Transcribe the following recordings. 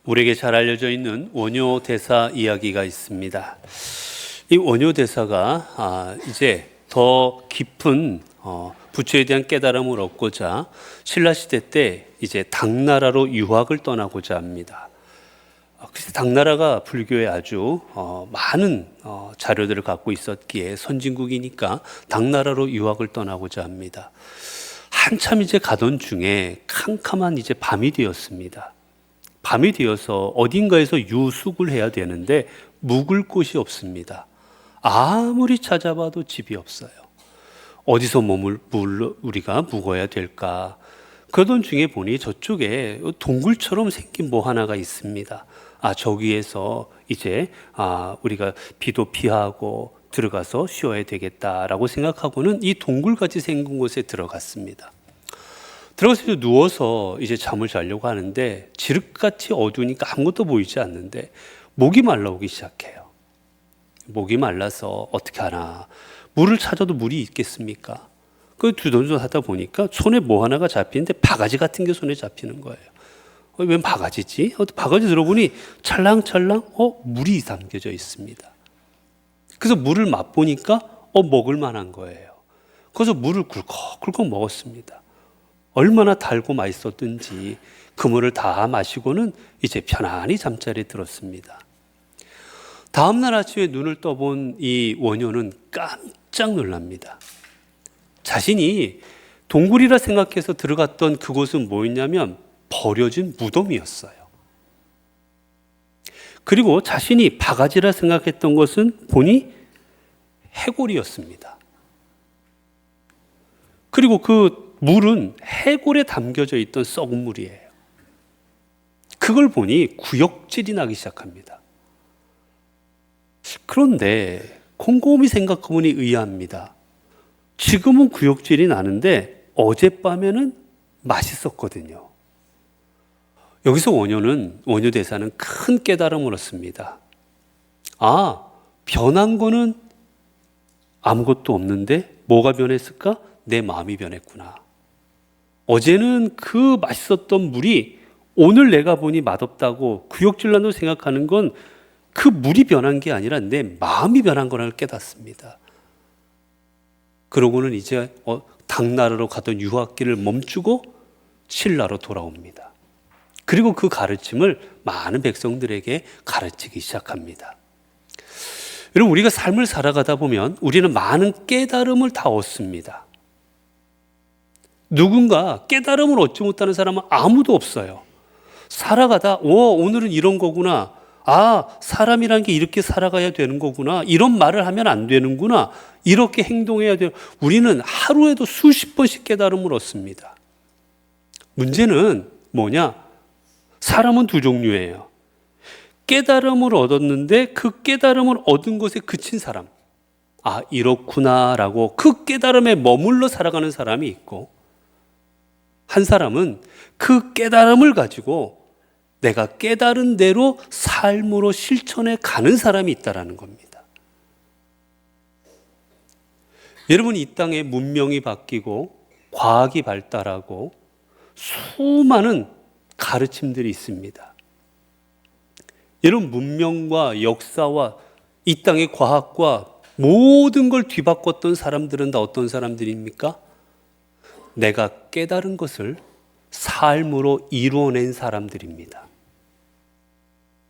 우리에게 잘 알려져 있는 원효 대사 이야기가 있습니다. 이 원효 대사가 이제 더 깊은 부처에 대한 깨달음을 얻고자 신라 시대 때 이제 당나라로 유학을 떠나고자 합니다. 그래서 당나라가 불교에 아주 많은 자료들을 갖고 있었기에 선진국이니까 당나라로 유학을 떠나고자 합니다. 한참 이제 가던 중에 캄캄한 이제 밤이 되었습니다. 밤이 되어서 어딘가에서 유숙을 해야 되는데 묵을 곳이 없습니다. 아무리 찾아봐도 집이 없어요. 어디서 우리가 묵어야 될까? 그러던 중에 보니 저쪽에 동굴처럼 생긴 뭐 하나가 있습니다. 저기에서 이제 우리가 비도 피하고 들어가서 쉬어야 되겠다라고 생각하고는 이 동굴같이 생긴 곳에 들어갔습니다. 들어가서 누워서 이제 잠을 자려고 하는데 지륵같이 어두우니까 아무것도 보이지 않는데 목이 말라오기 시작해요. 목이 말라서 어떻게 하나, 물을 찾아도 물이 있겠습니까? 그 두던전 하다 보니까 손에 뭐 하나가 잡히는데 바가지 같은 게 손에 잡히는 거예요. 웬 바가지지? 바가지 들어보니 찰랑찰랑 물이 담겨져 있습니다. 그래서 물을 맛보니까 먹을 만한 거예요. 그래서 물을 굴컥굴컥 먹었습니다. 얼마나 달고 맛있었든지 그 물을 다 마시고는 이제 편안히 잠자리에 들었습니다. 다음 날 아침에 눈을 떠본 이 원효는 깜짝 놀랍니다. 자신이 동굴이라 생각해서 들어갔던 그곳은 뭐였냐면 버려진 무덤이었어요. 그리고 자신이 바가지라 생각했던 것은 보니 해골이었습니다. 그리고 그 물은 해골에 담겨져 있던 썩은 물이에요. 그걸 보니 구역질이 나기 시작합니다. 그런데 곰곰이 생각해보니 의아합니다. 지금은 구역질이 나는데 어젯밤에는 맛있었거든요. 여기서 원효 대사는 큰 깨달음을 얻습니다. 변한 거는 아무것도 없는데 뭐가 변했을까? 내 마음이 변했구나. 어제는 그 맛있었던 물이 오늘 내가 보니 맛없다고 구역질난다고 생각하는 건 그 물이 변한 게 아니라 내 마음이 변한 거라는 걸 깨닫습니다. 그러고는 이제 당나라로 가던 유학길을 멈추고 신라로 돌아옵니다. 그리고 그 가르침을 많은 백성들에게 가르치기 시작합니다. 여러분, 우리가 삶을 살아가다 보면 우리는 많은 깨달음을 다 얻습니다. 누군가 깨달음을 얻지 못하는 사람은 아무도 없어요. 살아가다 오늘은 이런 거구나. 사람이란 게 이렇게 살아가야 되는 거구나. 이런 말을 하면 안 되는구나. 이렇게 행동해야 돼요. 우리는 하루에도 수십 번씩 깨달음을 얻습니다. 문제는 뭐냐? 사람은 두 종류예요. 깨달음을 얻었는데 그 깨달음을 얻은 것에 그친 사람. 이렇구나라고 그 깨달음에 머물러 살아가는 사람이 있고, 한 사람은 그 깨달음을 가지고 내가 깨달은 대로 삶으로 실천해 가는 사람이 있다는 겁니다. 여러분, 이 땅에 문명이 바뀌고 과학이 발달하고 수많은 가르침들이 있습니다. 여러분, 문명과 역사와 이 땅의 과학과 모든 걸 뒤바꿨던 사람들은 다 어떤 사람들입니까? 내가 깨달은 것을 삶으로 이루어낸 사람들입니다.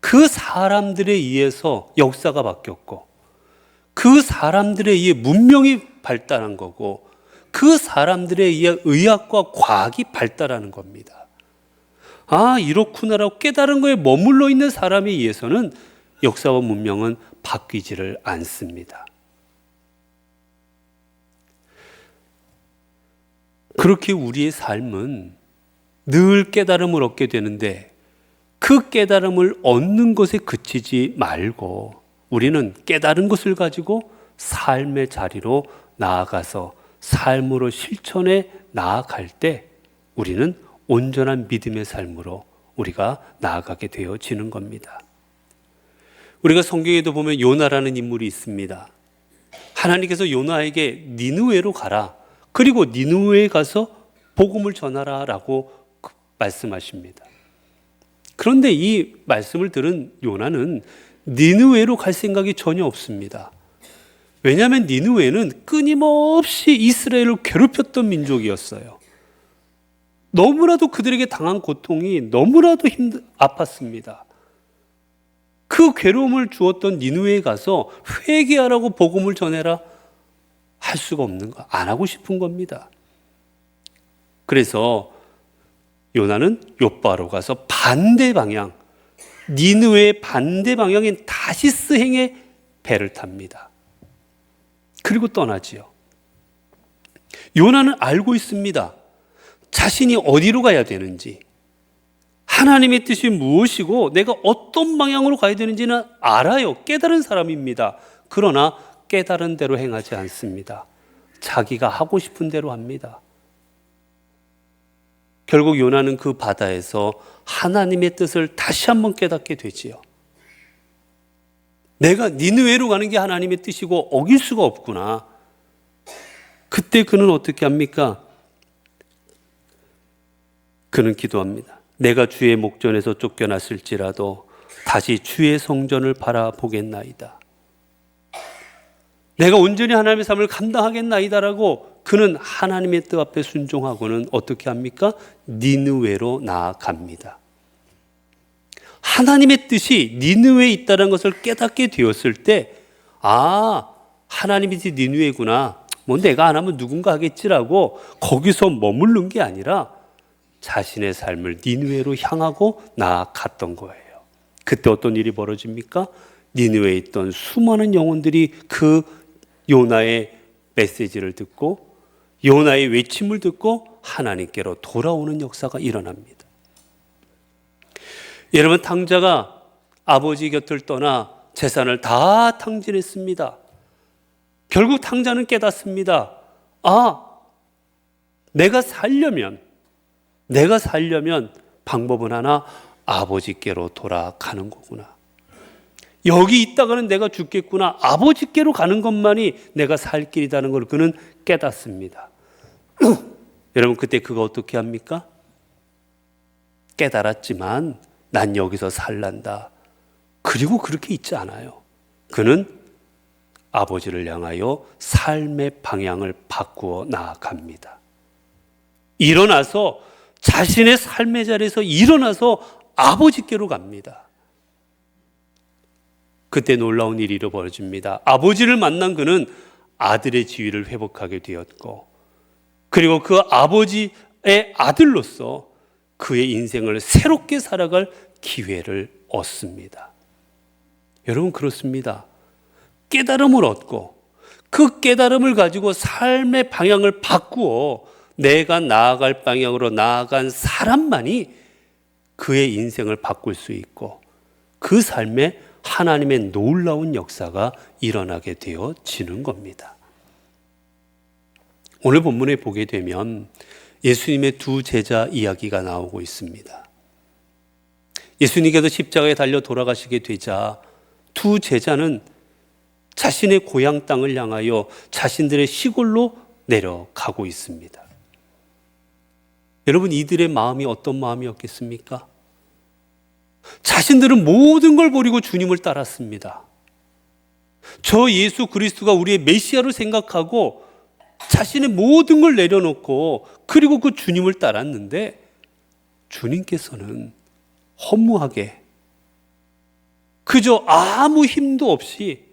그 사람들에 의해서 역사가 바뀌었고, 그 사람들에 의해 문명이 발달한 거고, 그 사람들에 의해 의학과 과학이 발달하는 겁니다. 이렇구나라고 깨달은 거에 머물러 있는 사람에 의해서는 역사와 문명은 바뀌지를 않습니다. 그렇게 우리의 삶은 늘 깨달음을 얻게 되는데 그 깨달음을 얻는 것에 그치지 말고 우리는 깨달은 것을 가지고 삶의 자리로 나아가서 삶으로 실천해 나아갈 때 우리는 온전한 믿음의 삶으로 우리가 나아가게 되어지는 겁니다. 우리가 성경에도 보면 요나라는 인물이 있습니다. 하나님께서 요나에게 니느웨로 가라. 그리고 니느웨에 가서 복음을 전하라 라고 말씀하십니다. 그런데 이 말씀을 들은 요나는 니느웨로 갈 생각이 전혀 없습니다. 왜냐하면 니느웨는 끊임없이 이스라엘을 괴롭혔던 민족이었어요. 너무나도 그들에게 당한 고통이 너무나도 아팠습니다. 그 괴로움을 주었던 니느웨에 가서 회개하라고 복음을 전해라 할 수가 없는 거, 안 하고 싶은 겁니다. 그래서 요나는 욥바로 가서 반대 방향, 니느웨의 반대 방향인 다시스 행의 배를 탑니다. 그리고 떠나지요. 요나는 알고 있습니다. 자신이 어디로 가야 되는지, 하나님의 뜻이 무엇이고 내가 어떤 방향으로 가야 되는지는 알아요. 깨달은 사람입니다. 그러나 깨달은 대로 행하지 않습니다. 자기가 하고 싶은 대로 합니다. 결국 요나는 그 바다에서 하나님의 뜻을 다시 한번 깨닫게 되지요. 내가 니느웨로 가는 게 하나님의 뜻이고 어길 수가 없구나. 그때 그는 어떻게 합니까? 그는 기도합니다. 내가 주의 목전에서 쫓겨났을지라도 다시 주의 성전을 바라보겠나이다. 내가 온전히 하나님의 삶을 감당하겠나이다라고 그는 하나님의 뜻 앞에 순종하고는 어떻게 합니까? 니느웨로 나아갑니다. 하나님의 뜻이 니느웨에 있다는 것을 깨닫게 되었을 때, 아, 하나님의 뜻이 니느웨구나. 뭐 내가 안 하면 누군가 하겠지라고 거기서 머무른 게 아니라 자신의 삶을 니느웨로 향하고 나아갔던 거예요. 그때 어떤 일이 벌어집니까? 니느웨에 있던 수많은 영혼들이 그 요나의 메시지를 듣고 요나의 외침을 듣고 하나님께로 돌아오는 역사가 일어납니다. 여러분, 탕자가 아버지 곁을 떠나 재산을 다 탕진했습니다. 결국 탕자는 깨닫습니다. 아, 내가 살려면 방법은 하나, 아버지께로 돌아가는 거구나. 여기 있다가는 내가 죽겠구나. 아버지께로 가는 것만이 내가 살 길이라는 걸 그는 깨닫습니다. 여러분, 그때 그가 어떻게 합니까? 깨달았지만 난 여기서 살란다. 그리고 그렇게 있지 않아요. 그는 아버지를 향하여 삶의 방향을 바꾸어 나아갑니다. 일어나서 자신의 삶의 자리에서 일어나서 아버지께로 갑니다. 그때 놀라운 일이 벌어집니다. 아버지를 만난 그는 아들의 지위를 회복하게 되었고, 그리고 그 아버지의 아들로서 그의 인생을 새롭게 살아갈 기회를 얻습니다. 여러분, 그렇습니다. 깨달음을 얻고 그 깨달음을 가지고 삶의 방향을 바꾸어 내가 나아갈 방향으로 나아간 사람만이 그의 인생을 바꿀 수 있고 그 삶에 하나님의 놀라운 역사가 일어나게 되어지는 겁니다. 오늘 본문에 보게 되면 예수님의 두 제자 이야기가 나오고 있습니다. 예수님께서 십자가에 달려 돌아가시게 되자 두 제자는 자신의 고향 땅을 향하여 자신들의 시골로 내려가고 있습니다. 여러분, 이들의 마음이 어떤 마음이었겠습니까? 자신들은 모든 걸 버리고 주님을 따랐습니다. 저 예수 그리스도가 우리의 메시아로 생각하고 자신의 모든 걸 내려놓고 그리고 그 주님을 따랐는데 주님께서는 허무하게 그저 아무 힘도 없이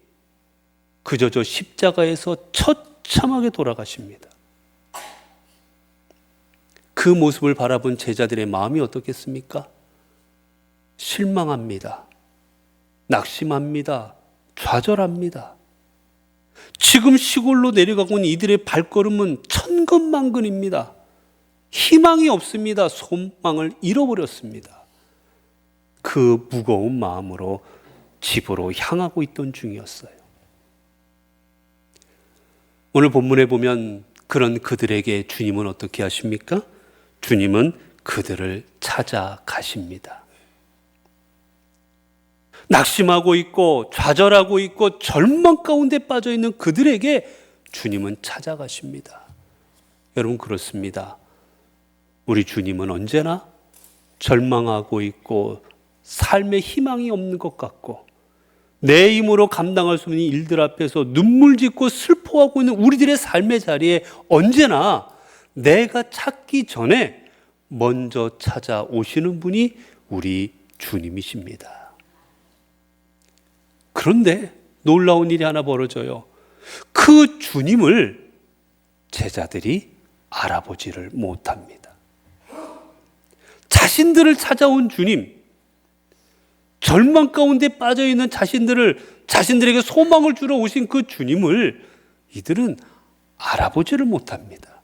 그저 저 십자가에서 처참하게 돌아가십니다. 그 모습을 바라본 제자들의 마음이 어떻겠습니까? 실망합니다. 낙심합니다. 좌절합니다. 지금 시골로 내려가고 있는 이들의 발걸음은 천근만근입니다. 희망이 없습니다. 소망을 잃어버렸습니다. 그 무거운 마음으로 집으로 향하고 있던 중이었어요. 오늘 본문에 보면 그런 그들에게 주님은 어떻게 하십니까? 주님은 그들을 찾아가십니다. 낙심하고 있고 좌절하고 있고 절망 가운데 빠져 있는 그들에게 주님은 찾아가십니다. 여러분, 그렇습니다. 우리 주님은 언제나 절망하고 있고 삶에 희망이 없는 것 같고 내 힘으로 감당할 수 없는 일들 앞에서 눈물 짓고 슬퍼하고 있는 우리들의 삶의 자리에 언제나 내가 찾기 전에 먼저 찾아오시는 분이 우리 주님이십니다. 그런데 놀라운 일이 하나 벌어져요. 그 주님을 제자들이 알아보지를 못합니다. 자신들을 찾아온 주님, 절망 가운데 빠져있는 자신들에게 소망을 주러 오신 그 주님을 이들은 알아보지를 못합니다.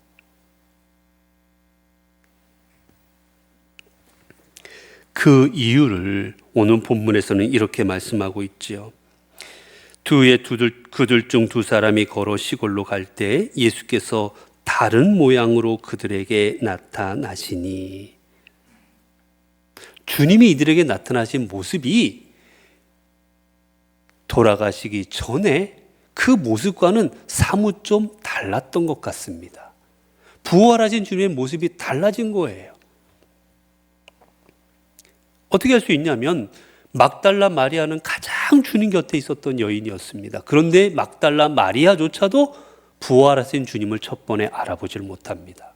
그 이유를 오늘 본문에서는 이렇게 말씀하고 있지요. 그들 중 두 사람이 걸어 시골로 갈 때 예수께서 다른 모양으로 그들에게 나타나시니, 주님이 이들에게 나타나신 모습이 돌아가시기 전에 그 모습과는 사뭇 좀 달랐던 것 같습니다. 부활하신 주님의 모습이 달라진 거예요. 어떻게 할 수 있냐면 막달라 마리아는 가장 주님 곁에 있었던 여인이었습니다. 그런데 막달라 마리아조차도 부활하신 주님을 첫 번에 알아보질 못합니다.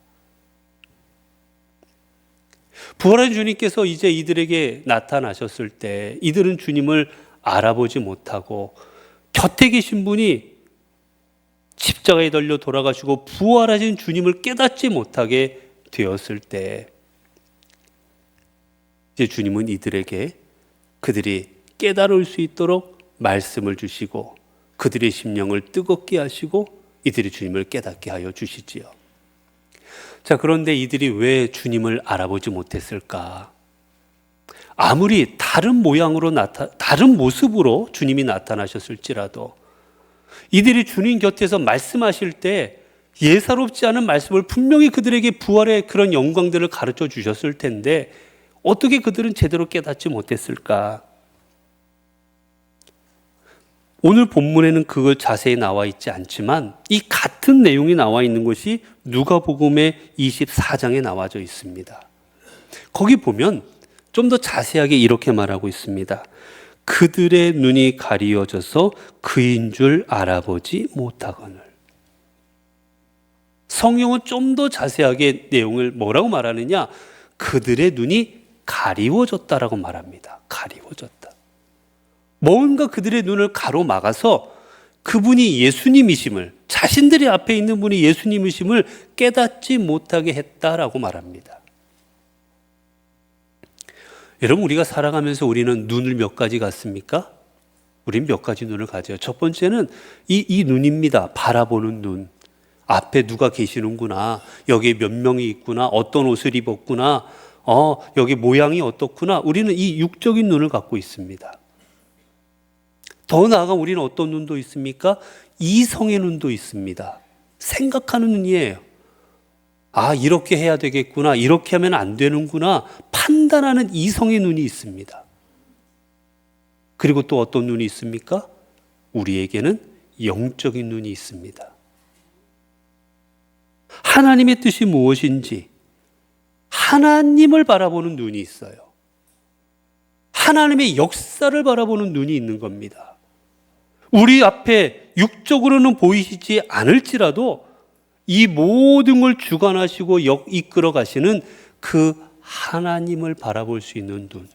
부활하신 주님께서 이제 이들에게 나타나셨을 때 이들은 주님을 알아보지 못하고 곁에 계신 분이 십자가에 달려 돌아가시고 부활하신 주님을 깨닫지 못하게 되었을 때 이제 주님은 이들에게 그들이 깨달을 수 있도록 말씀을 주시고 그들의 심령을 뜨겁게 하시고 이들이 주님을 깨닫게 하여 주시지요. 자, 그런데 이들이 왜 주님을 알아보지 못했을까? 아무리 다른 모양으로 다른 모습으로 주님이 나타나셨을지라도 이들이 주님 곁에서 말씀하실 때 예사롭지 않은 말씀을 분명히 그들에게 부활의 그런 영광들을 가르쳐 주셨을 텐데 어떻게 그들은 제대로 깨닫지 못했을까? 오늘 본문에는 그걸 자세히 나와 있지 않지만 이 같은 내용이 나와 있는 것이 누가복음의 24장에 나와져 있습니다. 거기 보면 좀 더 자세하게 이렇게 말하고 있습니다. 그들의 눈이 가리워져서 그인 줄 알아보지 못하거늘. 성경은 좀 더 자세하게 내용을 뭐라고 말하느냐? 그들의 눈이 가리워졌다라고 말합니다. 가리워졌다. 뭔가 그들의 눈을 가로막아서 그분이 예수님이심을, 자신들의 앞에 있는 분이 예수님이심을 깨닫지 못하게 했다라고 말합니다. 여러분, 우리가 살아가면서 우리는 눈을 몇 가지 갖습니까? 우린 몇 가지 눈을 가져요. 첫 번째는 이 눈입니다. 바라보는 눈. 앞에 누가 계시는구나. 여기에 몇 명이 있구나. 어떤 옷을 입었구나. 여기 모양이 어떻구나. 우리는 이 육적인 눈을 갖고 있습니다. 더 나아가 우리는 어떤 눈도 있습니까? 이성의 눈도 있습니다. 생각하는 눈이에요. 이렇게 해야 되겠구나. 이렇게 하면 안 되는구나. 판단하는 이성의 눈이 있습니다. 그리고 또 어떤 눈이 있습니까? 우리에게는 영적인 눈이 있습니다. 하나님의 뜻이 무엇인지 하나님을 바라보는 눈이 있어요. 하나님의 역사를 바라보는 눈이 있는 겁니다. 우리 앞에 육적으로는 보이시지 않을지라도 이 모든 걸 주관하시고 이끌어 가시는 그 하나님을 바라볼 수 있는 눈.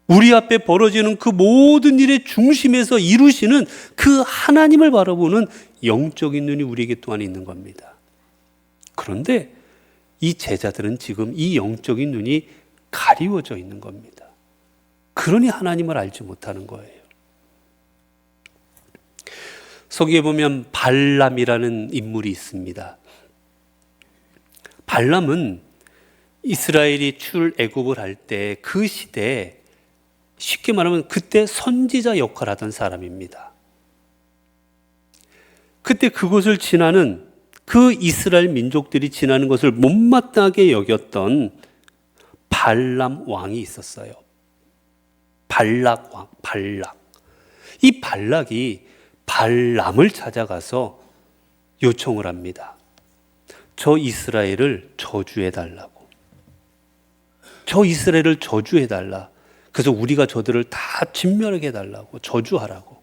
우리 앞에 벌어지는 그 모든 일의 중심에서 이루시는 그 하나님을 바라보는 영적인 눈이 우리에게 또한 있는 겁니다. 그런데 이 제자들은 지금 이 영적인 눈이 가리워져 있는 겁니다. 그러니 하나님을 알지 못하는 거예요. 서기에 보면 발람이라는 인물이 있습니다. 발람은 이스라엘이 출애굽을 할 때 그 시대에 쉽게 말하면 그때 선지자 역할을 하던 사람입니다. 그때 그곳을 지나는 그 이스라엘 민족들이 지나는 것을 못마땅하게 여겼던 발람 왕이 있었어요. 발락 왕, 발락. 이 발락이 발람을 찾아가서 요청을 합니다. 저 이스라엘을 저주해달라고. 저 이스라엘을 저주해달라. 그래서 우리가 저들을 다 진멸하게 해달라고, 저주하라고.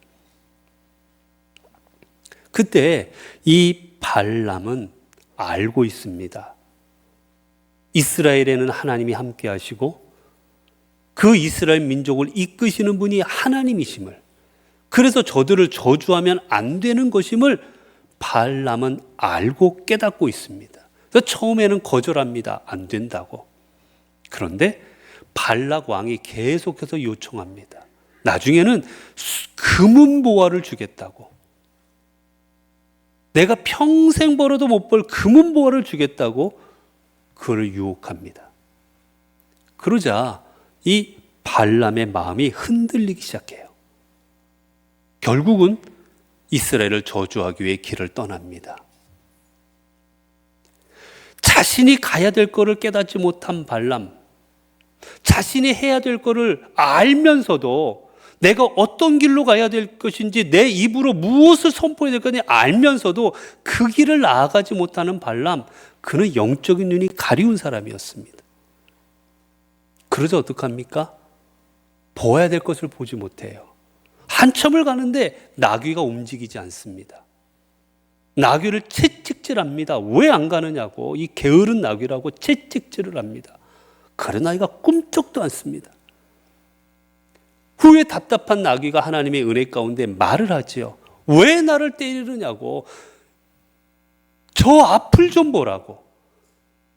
그때 이 발람은 알고 있습니다. 이스라엘에는 하나님이 함께 하시고 그 이스라엘 민족을 이끄시는 분이 하나님이심을, 그래서 저들을 저주하면 안 되는 것임을 발람은 알고 깨닫고 있습니다. 그래서 처음에는 거절합니다. 안 된다고. 그런데 발락 왕이 계속해서 요청합니다. 나중에는 금은보화를 주겠다고. 내가 평생 벌어도 못 벌 금은보화를 주겠다고 그를 유혹합니다. 그러자 이 발람의 마음이 흔들리기 시작해요. 결국은 이스라엘을 저주하기 위해 길을 떠납니다. 자신이 가야 될 것을 깨닫지 못한 발람, 자신이 해야 될 것을 알면서도 내가 어떤 길로 가야 될 것인지, 내 입으로 무엇을 선포해야 될 건지 알면서도 그 길을 나아가지 못하는 발람, 그는 영적인 눈이 가리운 사람이었습니다. 그러자 어떡합니까? 보아야 될 것을 보지 못해요. 한참을 가는데 나귀가 움직이지 않습니다. 나귀를 채찍질합니다. 왜 안 가느냐고, 이 게으른 나귀라고 채찍질을 합니다. 그런 아이가 꿈쩍도 않습니다. 후에 답답한 나귀가 하나님의 은혜 가운데 말을 하지요. 왜 나를 때리느냐고, 저 앞을 좀 보라고.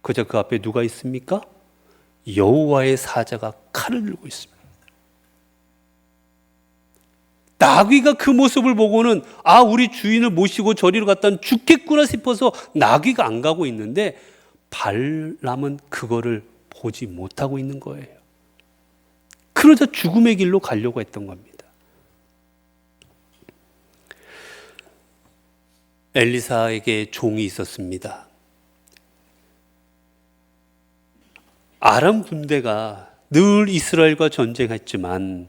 그저 그 앞에 누가 있습니까? 여호와의 사자가 칼을 들고 있습니다. 나귀가 그 모습을 보고는 우리 주인을 모시고 저리로 갔다는 죽겠구나 싶어서 나귀가 안 가고 있는데, 발람은 그거를 보지 못하고 있는 거예요. 그러자 죽음의 길로 가려고 했던 겁니다. 엘리사에게 종이 있었습니다. 아람 군대가 늘 이스라엘과 전쟁했지만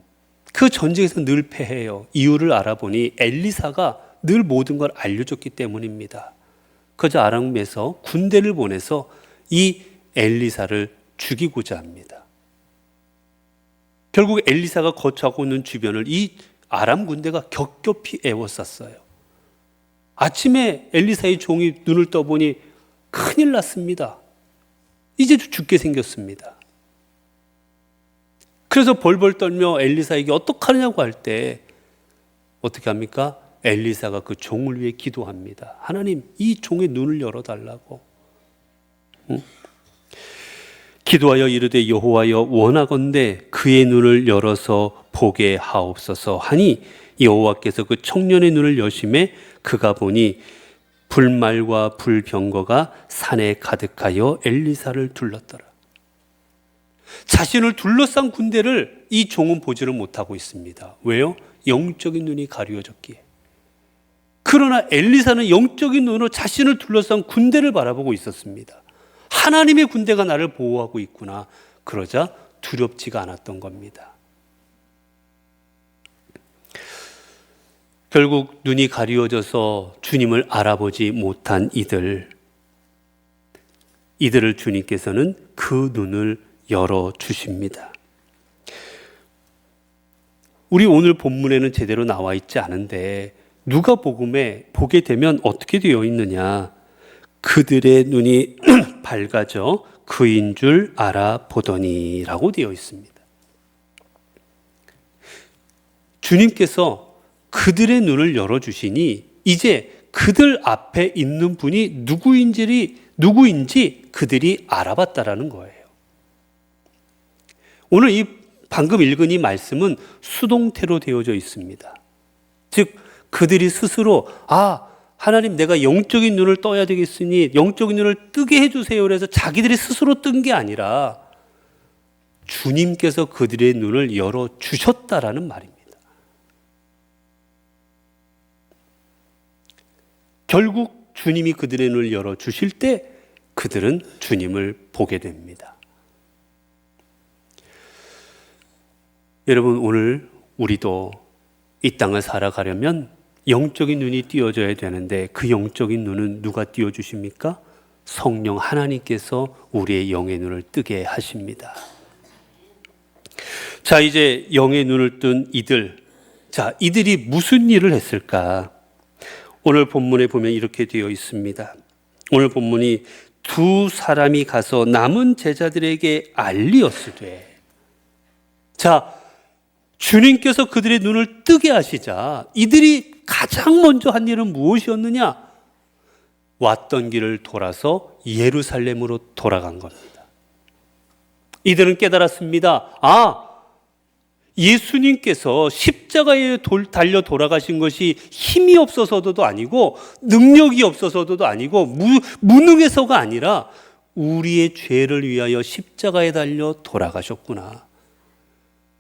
그 전쟁에서 늘 패해요. 이유를 알아보니 엘리사가 늘 모든 걸 알려줬기 때문입니다. 그저 아람에서 군대를 보내서 이 엘리사를 죽이고자 합니다. 결국 엘리사가 거처하고 있는 주변을 이 아람 군대가 겹겹이 에워쌌어요. 아침에 엘리사의 종이 눈을 떠보니 큰일 났습니다. 이제 죽게 생겼습니다. 그래서 벌벌 떨며 엘리사에게 어떡하느냐고 할 때 어떻게 합니까? 엘리사가 그 종을 위해 기도합니다. 하나님, 이 종의 눈을 열어달라고. 기도하여 이르되 여호와여, 원하건대 그의 눈을 열어서 보게 하옵소서 하니 여호와께서 그 청년의 눈을 여심해 그가 보니 불말과 불병거가 산에 가득하여 엘리사를 둘렀더라. 자신을 둘러싼 군대를 이 종은 보지를 못하고 있습니다. 왜요? 영적인 눈이 가려졌기에. 그러나 엘리사는 영적인 눈으로 자신을 둘러싼 군대를 바라보고 있었습니다. 하나님의 군대가 나를 보호하고 있구나. 그러자 두렵지가 않았던 겁니다. 결국 눈이 가리워져서 주님을 알아보지 못한 이들을 주님께서는 그 눈을 열어주십니다. 우리 오늘 본문에는 제대로 나와 있지 않은데 누가복음에 보게 되면 어떻게 되어 있느냐. 그들의 눈이 밝아져 그인 줄 알아보더니 라고 되어 있습니다. 주님께서 그들의 눈을 열어주시니 이제 그들 앞에 있는 분이 누구인지 그들이 알아봤다라는 거예요. 오늘 이 방금 읽은 이 말씀은 수동태로 되어져 있습니다. 즉 그들이 스스로 하나님, 내가 영적인 눈을 떠야 되겠으니 영적인 눈을 뜨게 해주세요. 그래서 자기들이 스스로 뜬 게 아니라 주님께서 그들의 눈을 열어주셨다라는 말입니다. 결국 주님이 그들의 눈을 열어주실 때 그들은 주님을 보게 됩니다. 여러분, 오늘 우리도 이 땅을 살아가려면 영적인 눈이 띄어져야 되는데 그 영적인 눈은 누가 띄워주십니까? 성령 하나님께서 우리의 영의 눈을 뜨게 하십니다. 자, 이제 영의 눈을 뜬 이들. 자, 이들이 무슨 일을 했을까? 오늘 본문에 보면 이렇게 되어 있습니다. 오늘 본문이 두 사람이 가서 남은 제자들에게 알리었으되. 자, 주님께서 그들의 눈을 뜨게 하시자 이들이 가장 먼저 한 일은 무엇이었느냐? 왔던 길을 돌아서 예루살렘으로 돌아간 겁니다. 이들은 깨달았습니다. 예수님께서 십자가에 달려 돌아가신 것이 힘이 없어서도 아니고 능력이 없어서도 아니고 무능해서가 아니라 우리의 죄를 위하여 십자가에 달려 돌아가셨구나.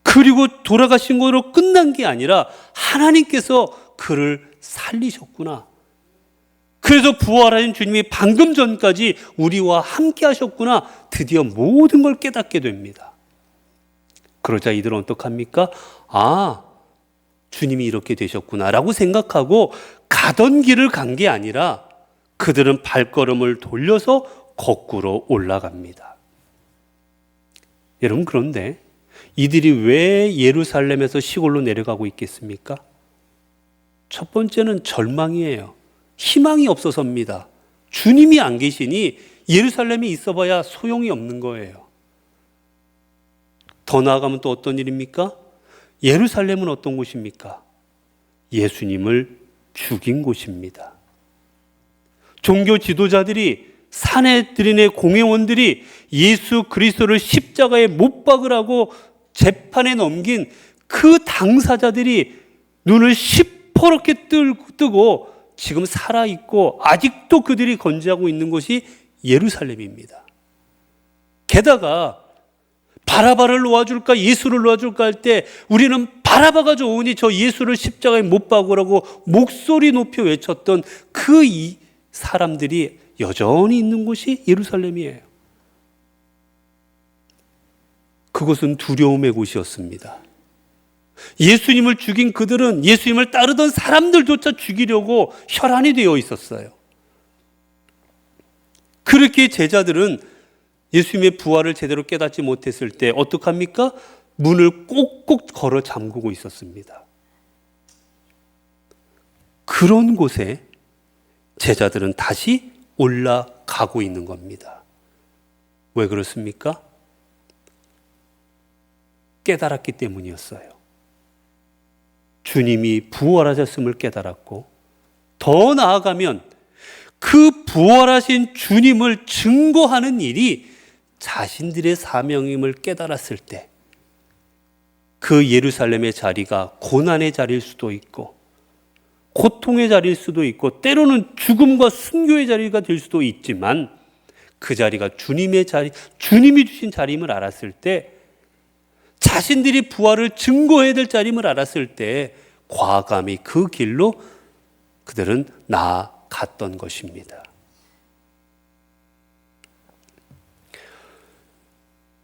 그리고 돌아가신 것으로 끝난 게 아니라 하나님께서 그를 살리셨구나. 그래서 부활하신 주님이 방금 전까지 우리와 함께 하셨구나. 드디어 모든 걸 깨닫게 됩니다. 그러자 이들은 어떡합니까? 주님이 이렇게 되셨구나 라고 생각하고 가던 길을 간 게 아니라 그들은 발걸음을 돌려서 거꾸로 올라갑니다. 여러분, 그런데 이들이 왜 예루살렘에서 시골로 내려가고 있겠습니까? 첫 번째는 절망이에요. 희망이 없어서입니다. 주님이 안 계시니 예루살렘에 있어봐야 소용이 없는 거예요. 더 나아가면 또 어떤 일입니까? 예루살렘은 어떤 곳입니까? 예수님을 죽인 곳입니다. 종교 지도자들이, 산헤드린의 공회원들이 예수 그리스도를 십자가에 못 박으라고 재판에 넘긴 그 당사자들이 눈을 시퍼렇게 뜨고 지금 살아있고 아직도 그들이 건재하고 있는 곳이 예루살렘입니다. 게다가 바라바를 놓아줄까 예수를 놓아줄까 할 때 우리는 바라바가 좋으니 저 예수를 십자가에 못 박으라고 목소리 높여 외쳤던 그 사람들이 여전히 있는 곳이 예루살렘이에요. 그것은 두려움의 곳이었습니다. 예수님을 죽인 그들은 예수님을 따르던 사람들조차 죽이려고 혈안이 되어 있었어요. 그렇게 제자들은 예수님의 부활을 제대로 깨닫지 못했을 때 어떡합니까? 문을 꼭꼭 걸어 잠그고 있었습니다. 그런 곳에 제자들은 다시 올라가고 있는 겁니다. 왜 그렇습니까? 깨달았기 때문이었어요. 주님이 부활하셨음을 깨달았고, 더 나아가면 그 부활하신 주님을 증거하는 일이 자신들의 사명임을 깨달았을 때 그 예루살렘의 자리가 고난의 자리일 수도 있고 고통의 자리일 수도 있고 때로는 죽음과 순교의 자리가 될 수도 있지만 그 자리가 주님의 자리, 주님이 주신 자리임을 알았을 때, 자신들이 부활을 증거해야 될 자리임을 알았을 때 과감히 그 길로 그들은 나아갔던 것입니다.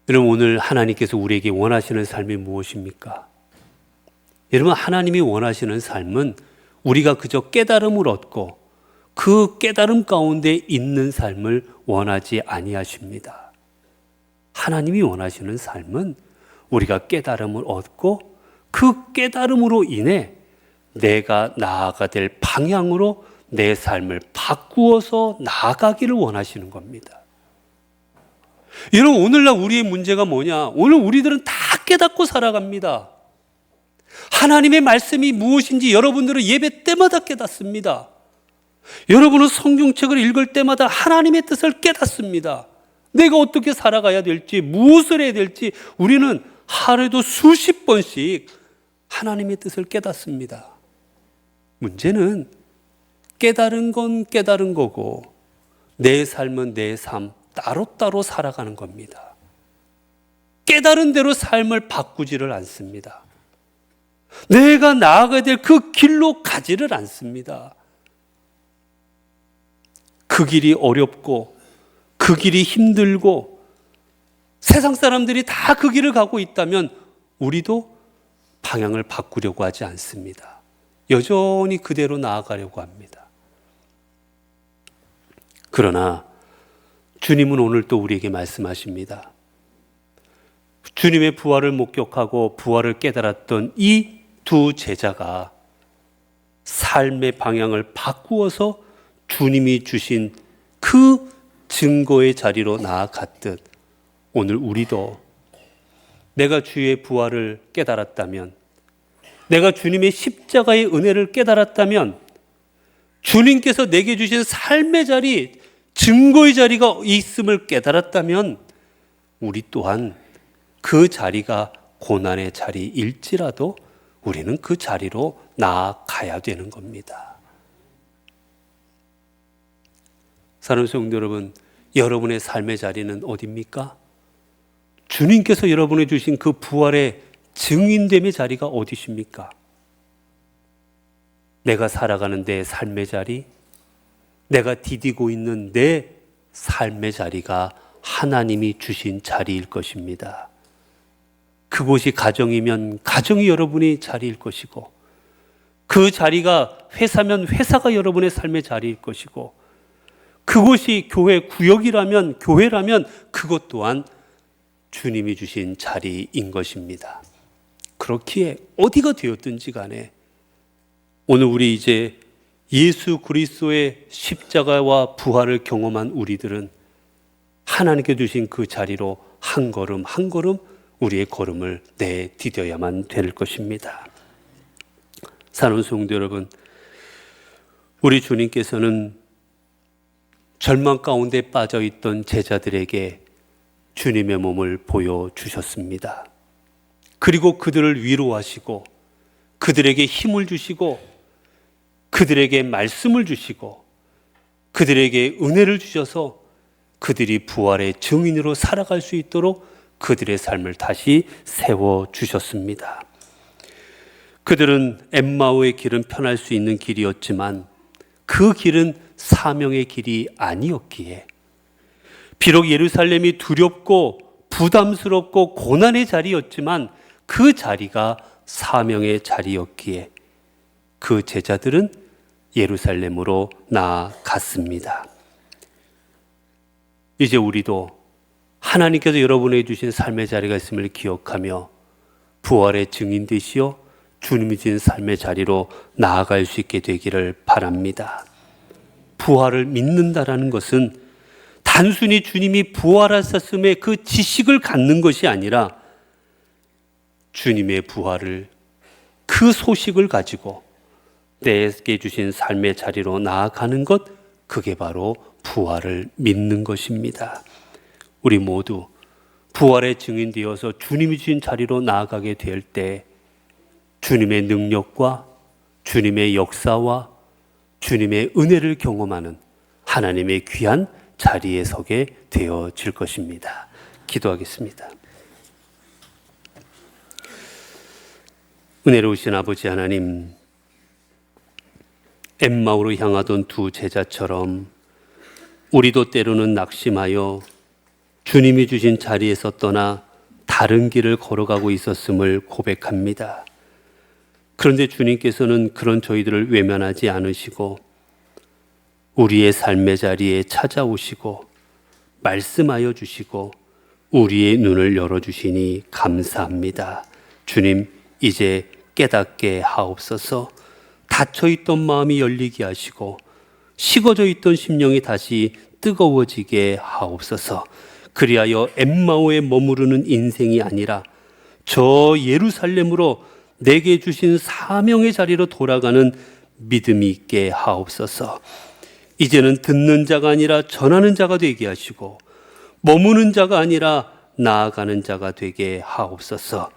여러분, 오늘 하나님께서 우리에게 원하시는 삶이 무엇입니까? 여러분, 하나님이 원하시는 삶은 우리가 그저 깨달음을 얻고 그 깨달음 가운데 있는 삶을 원하지 아니하십니다. 하나님이 원하시는 삶은 우리가 깨달음을 얻고 그 깨달음으로 인해 내가 나아가 될 방향으로 내 삶을 바꾸어서 나아가기를 원하시는 겁니다. 여러분, 오늘날 우리의 문제가 뭐냐? 오늘 우리들은 다 깨닫고 살아갑니다. 하나님의 말씀이 무엇인지 여러분들은 예배 때마다 깨닫습니다. 여러분은 성경책을 읽을 때마다 하나님의 뜻을 깨닫습니다. 내가 어떻게 살아가야 될지, 무엇을 해야 될지 우리는 하루에도 수십 번씩 하나님의 뜻을 깨닫습니다. 문제는 깨달은 건 깨달은 거고 내 삶은 내 삶 따로따로 살아가는 겁니다. 깨달은 대로 삶을 바꾸지를 않습니다. 내가 나아가야 될 그 길로 가지를 않습니다. 그 길이 어렵고 그 길이 힘들고 세상 사람들이 다 그 길을 가고 있다면 우리도 방향을 바꾸려고 하지 않습니다. 여전히 그대로 나아가려고 합니다. 그러나 주님은 오늘 또 우리에게 말씀하십니다. 주님의 부활을 목격하고 부활을 깨달았던 이 두 제자가 삶의 방향을 바꾸어서 주님이 주신 그 증거의 자리로 나아갔듯, 오늘 우리도 내가 주의 부활을 깨달았다면, 내가 주님의 십자가의 은혜를 깨달았다면, 주님께서 내게 주신 삶의 자리, 증거의 자리가 있음을 깨달았다면, 우리 또한 그 자리가 고난의 자리일지라도 우리는 그 자리로 나아가야 되는 겁니다. 사랑하는 성도 여러분, 여러분의 삶의 자리는 어디입니까? 주님께서 여러분에 주신 그 부활의 증인됨의 자리가 어디십니까? 내가 살아가는 내 삶의 자리, 내가 디디고 있는 내 삶의 자리가 하나님이 주신 자리일 것입니다. 그곳이 가정이면 가정이 여러분의 자리일 것이고, 그 자리가 회사면 회사가 여러분의 삶의 자리일 것이고, 그곳이 교회 구역이라면 교회라면 그것 또한 주님이 주신 자리인 것입니다. 그렇기에 어디가 되었든지 간에 오늘 우리 이제 예수 그리스도의 십자가와 부활을 경험한 우리들은 하나님께 주신 그 자리로 한 걸음 한 걸음 우리의 걸음을 내디뎌야만 될 것입니다. 사랑하는 성도 여러분, 우리 주님께서는 절망 가운데 빠져있던 제자들에게 주님의 몸을 보여주셨습니다. 그리고 그들을 위로하시고 그들에게 힘을 주시고 그들에게 말씀을 주시고 그들에게 은혜를 주셔서 그들이 부활의 증인으로 살아갈 수 있도록 그들의 삶을 다시 세워주셨습니다. 그들은 엠마오의 길은 편할 수 있는 길이었지만 그 길은 사명의 길이 아니었기에, 비록 예루살렘이 두렵고 부담스럽고 고난의 자리였지만 그 자리가 사명의 자리였기에 그 제자들은 예루살렘으로 나아갔습니다. 이제 우리도 하나님께서 여러분에게 주신 삶의 자리가 있음을 기억하며 부활의 증인 되시어 주님이 주신 삶의 자리로 나아갈 수 있게 되기를 바랍니다. 부활을 믿는다라는 것은 단순히 주님이 부활하셨음의 그 지식을 갖는 것이 아니라 주님의 부활을, 그 소식을 가지고 내게 주신 삶의 자리로 나아가는 것, 그게 바로 부활을 믿는 것입니다. 우리 모두 부활의 증인 되어서 주님이 주신 자리로 나아가게 될 때 주님의 능력과 주님의 역사와 주님의 은혜를 경험하는 하나님의 귀한 자리에 서게 되어질 것입니다. 기도하겠습니다. 은혜로우신 아버지 하나님, 엠마오로 향하던 두 제자처럼 우리도 때로는 낙심하여 주님이 주신 자리에서 떠나 다른 길을 걸어가고 있었음을 고백합니다. 그런데 주님께서는 그런 저희들을 외면하지 않으시고 우리의 삶의 자리에 찾아오시고 말씀하여 주시고 우리의 눈을 열어주시니 감사합니다. 주님, 이제 깨닫게 하옵소서. 닫혀있던 마음이 열리게 하시고 식어져 있던 심령이 다시 뜨거워지게 하옵소서. 그리하여 엠마오에 머무르는 인생이 아니라 저 예루살렘으로 내게 주신 사명의 자리로 돌아가는 믿음이 있게 하옵소서. 이제는 듣는 자가 아니라 전하는 자가 되게 하시고 머무는 자가 아니라 나아가는 자가 되게 하옵소서.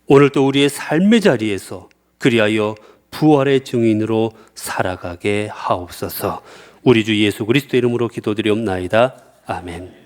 오늘도 우리의 삶의 자리에서 그리하여 부활의 증인으로 살아가게 하옵소서. 우리 주 예수 그리스도 이름으로 기도드리옵나이다. 아멘.